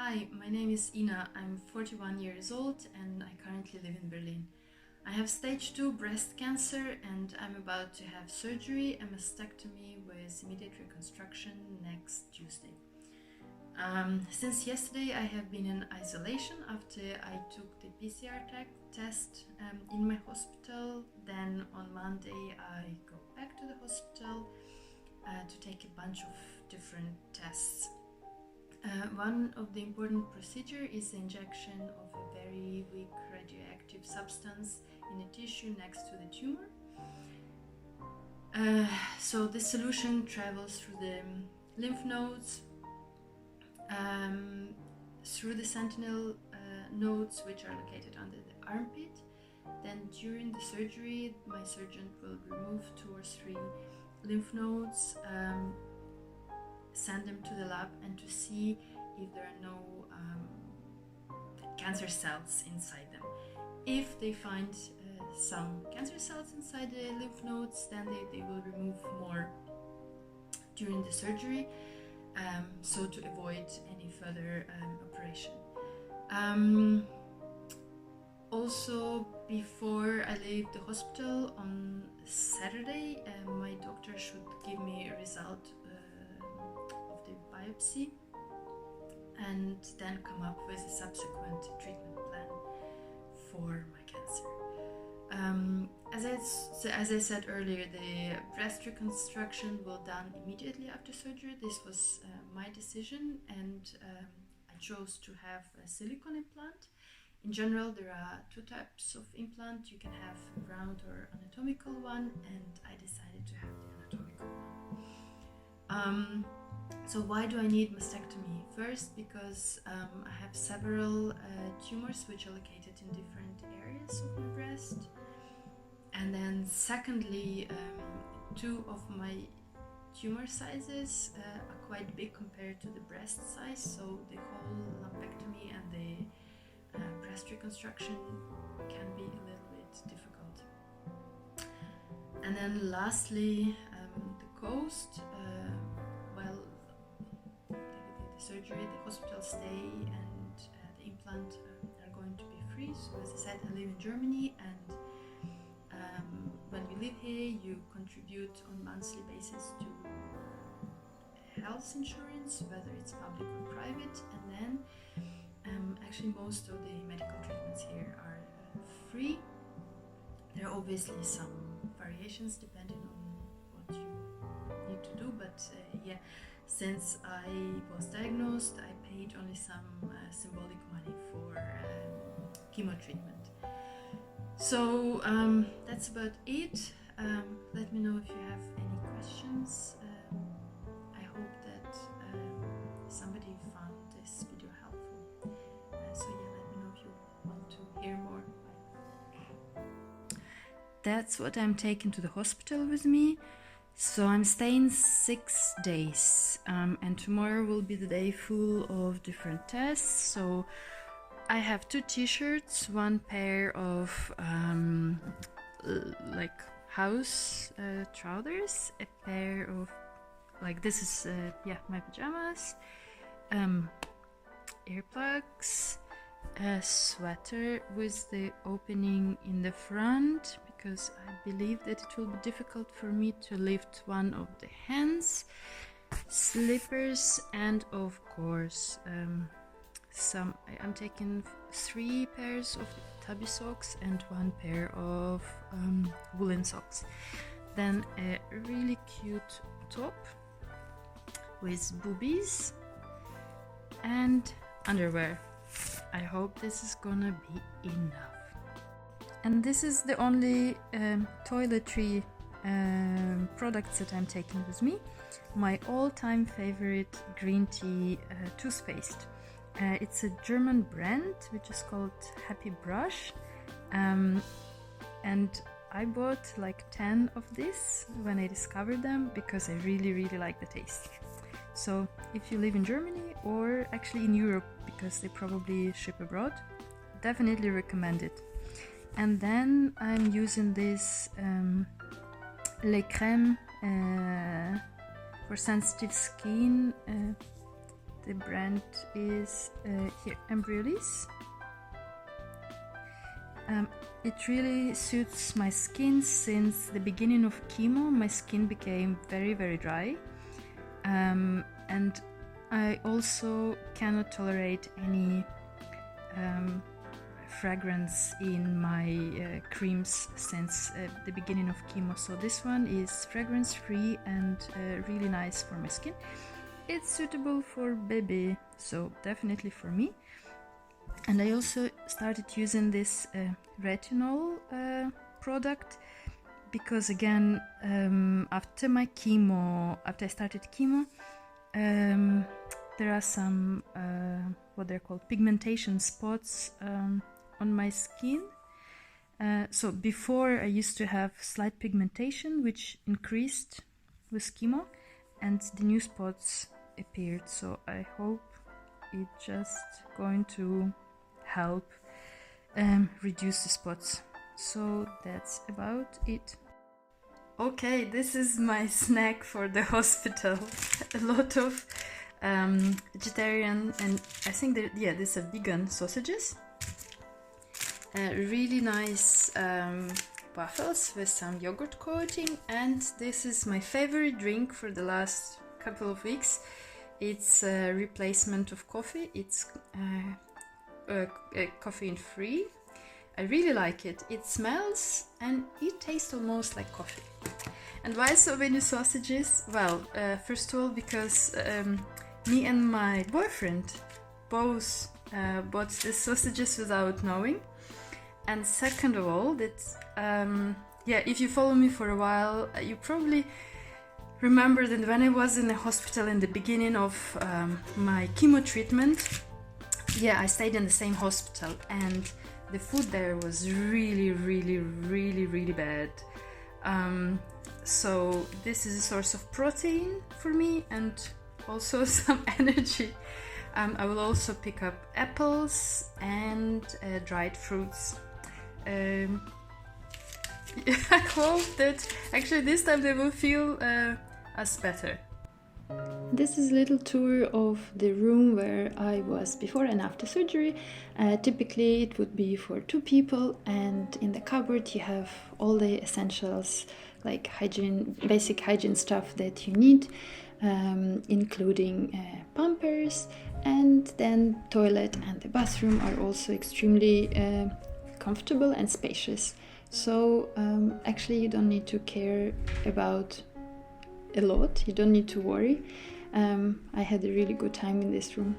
Hi, my name is Ina. I'm 41 years old and I currently live in Berlin. I have stage 2 breast cancer and I'm about to have surgery, a mastectomy with immediate reconstruction next Tuesday. Since yesterday I have been in isolation after I took the PCR test in my hospital. Then on Monday I go back to the hospital to take a bunch of different tests. One of the important procedure is the injection of a very weak radioactive substance in a tissue next to the tumor. So this solution travels through the lymph nodes, through the sentinel nodes, which are located under the armpit. Then during the surgery, my surgeon will remove 2 or 3 lymph nodes, send them to the lab and to see if there are no cancer cells inside them. If they find some cancer cells inside the lymph nodes, then they will remove more during the surgery, so to avoid any further operation. Also, before I leave the hospital on Saturday, my doctor should give me a result of the biopsy and then come up with a subsequent treatment plan for my cancer. As I said earlier, the breast reconstruction will done immediately after surgery. This was my decision, and I chose to have a silicone implant. In general, there are 2 types of implant. You can have a round or anatomical one, and I decided to have the anatomical one. So why do I need mastectomy? First, because I have several tumors which are located in different areas of my breast. And then secondly, 2 of my tumor sizes are quite big compared to the breast size, so the whole lumpectomy and the breast reconstruction can be a little bit difficult. And then lastly, the cost. The surgery, the hospital stay and the implant are going to be free. So as I said, I live in Germany, and when you live here you contribute on monthly basis to health insurance, whether it's public or private, and then actually most of the medical treatments here are free. There are obviously some variations depending on what you need to do, but since I was diagnosed, I paid only some symbolic money for chemo treatment. So that's about it. Let me know if you have any questions. I hope that somebody found this video helpful. So let me know if you want to hear more. Bye. That's what I'm taking to the hospital with me. So I'm staying 6 days, and tomorrow will be the day full of different tests. So I have 2 t-shirts, 1 pair of like house trousers, a pair of this is my pajamas, earplugs, a sweater with the opening in the front, because I believe that it will be difficult for me to lift one of the hands, slippers, and of course I'm taking 3 pairs of tubby socks and 1 pair of woolen socks. Then a really cute top with boobies and underwear. I hope this is gonna be enough. And this is the only toiletry products that I'm taking with me. My all-time favorite green tea toothpaste. It's a German brand which is called Happy Brush, and I bought like 10 of this when I discovered them because I really like the taste. So if you live in Germany or actually in Europe, because they probably ship abroad, definitely recommend it. And then I'm using this Les Crèmes for sensitive skin The brand is here, Embryolisse. It really suits my skin. Since the beginning of chemo, my skin became very dry, and I also cannot tolerate any fragrance in my creams since the beginning of chemo. So this one is fragrance free and really nice for my skin. It's suitable for baby, so definitely for me. And I also started using this retinol product because, again, after I started chemo, there are some what they're called pigmentation spots on my skin. So before, I used to have slight pigmentation, which increased with chemo, and the new spots appeared. So I hope it's just going to help reduce the spots. So that's about it. Okay, this is my snack for the hospital. A lot of vegetarian, and I think that, yeah, these are vegan sausages. Really nice waffles with some yogurt coating, and this is my favorite drink for the last couple of weeks. It's a replacement of coffee. It's caffeine free. I really like it. It smells and it tastes almost like coffee. And why so many sausages? Well, first of all, because me and my boyfriend both bought the sausages without knowing. And second of all, that if you follow me for a while, you probably remember that when I was in the hospital in the beginning of my chemo treatment, I stayed in the same hospital, and the food there was really bad. So this is a source of protein for me and also some energy. I will also pick up apples and dried fruits. I hope that actually this time they will feel us better. This is a little tour of the room where I was before and after surgery. Typically it would be for 2 people, and in the cupboard you have all the essentials like basic hygiene stuff that you need, including pampers, and then toilet and the bathroom are also extremely comfortable and spacious. So actually you don't need to care about a lot, you don't need to worry. I had a really good time in this room.